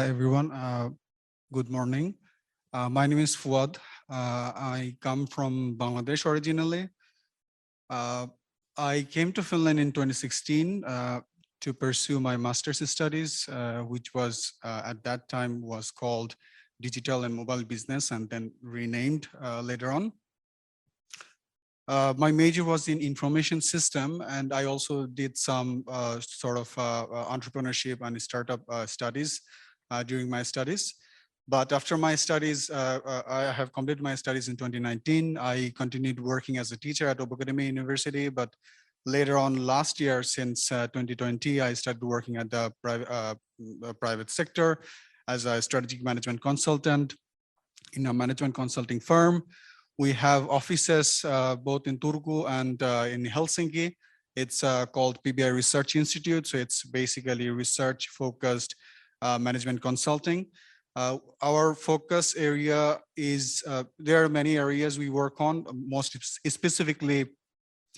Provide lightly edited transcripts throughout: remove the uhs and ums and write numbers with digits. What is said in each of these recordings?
everyone. Good morning. My name is Fuad. I come from Bangladesh originally. I came to Finland in 2016 to pursue my master's studies, which was at that time was called Digital and Mobile Business and then renamed later on. My major was in information system, and I also did some sort of entrepreneurship and startup studies during my studies. But after my studies, I have completed my studies in 2019. I continued working as a teacher at Obacademy University, but later on last year, since 2020, I started working at the private sector as a strategic management consultant in a management consulting firm. We have offices both in Turku and in Helsinki. It's called PBI Research Institute. So it's basically research focused management consulting. Our focus area is, there are many areas we work on. Most specifically,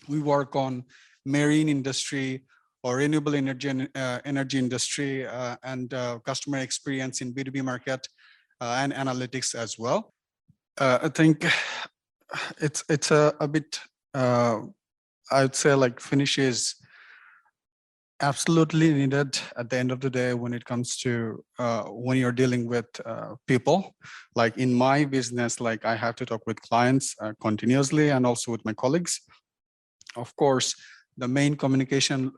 we work on marine industry or renewable energy industry and customer experience in B2B market and analytics as well. I think it's a bit, I would say like Finnish is absolutely needed at the end of the day when it comes to when you're dealing with people. Like in my business, like I have to talk with clients continuously and also with my colleagues. Of course, the main communication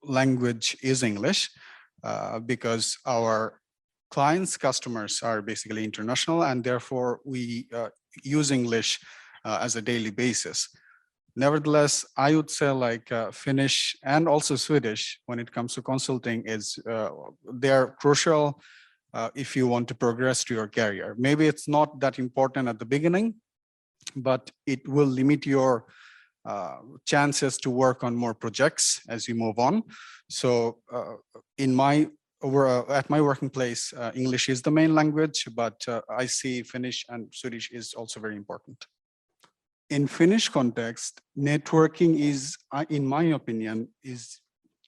language is English because our clients, customers are basically international, and therefore we use English as a daily basis. Nevertheless, I would say like Finnish and also Swedish when it comes to consulting is they're crucial if you want to progress to your career. Maybe it's not that important at the beginning, but it will limit your chances to work on more projects as you move on. So at my working place, English is the main language, but I see Finnish and Swedish is also very important. In Finnish context, networking is, in my opinion, is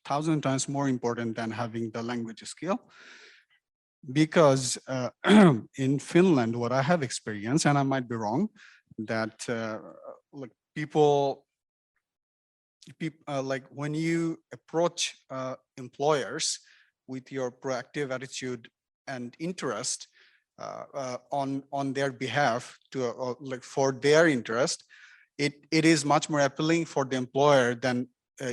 1,000 times more important than having the language skill. Because in Finland, what I have experienced, and I might be wrong, that like people like when you approach employers with your proactive attitude and interest on their behalf to like for their interest, it is much more appealing for the employer than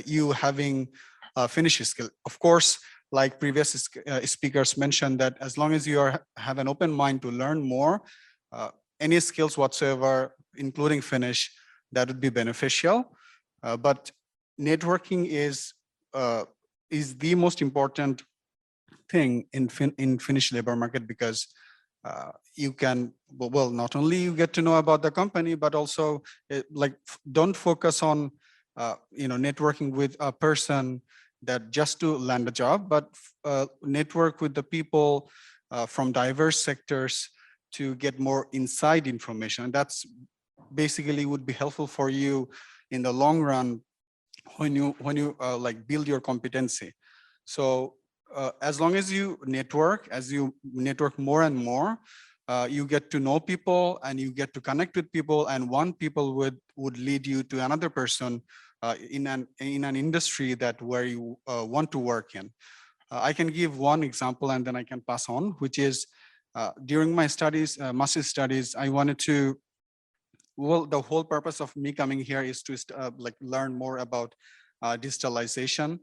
you having a Finnish skill. Of course, like previous speakers mentioned, that as long as you have an open mind to learn more, any skills whatsoever, including Finnish, that would be beneficial. But networking is the most important thing in Finnish labor market, because you can, well, not only you get to know about the company, but also like don't focus on networking with a person that just to land a job, but network with the people from diverse sectors to get more inside information. And that's basically would be helpful for you in the long run when you like build your competency. So as long as you network, more and more, you get to know people and you get to connect with people, and one people would lead you to another person in an industry that where you want to work in. I can give one example and then I can pass on, which is during my studies, master's studies, I wanted to, well, the whole purpose of me coming here is to like learn more about digitalization.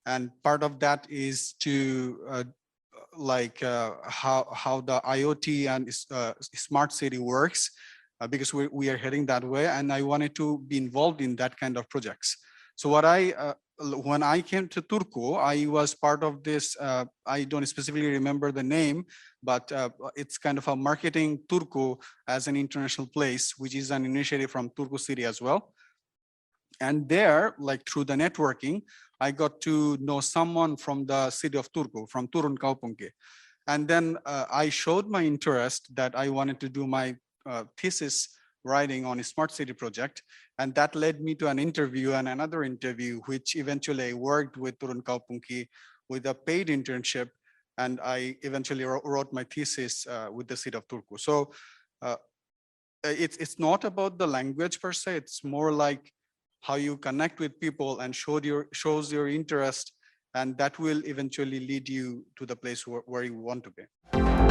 And part of that is to how the IoT and smart city works, because we are heading that way. And I wanted to be involved in that kind of projects. So what when I came to Turku, I was part of this, I don't specifically remember the name, but it's kind of a marketing Turku as an international place, which is an initiative from Turku city as well. And there, like through the networking, I got to know someone from the city of Turku, from Turun Kaupunki. And then I showed my interest that I wanted to do my thesis writing on a smart city project. And that led me to an interview and another interview, which eventually I worked with Turun Kaupunki with a paid internship. and I eventually wrote my thesis with the seat of Turku. So it's not about the language per se. It's more like how you connect with people and shows your interest, and that will eventually lead you to the place where you want to be.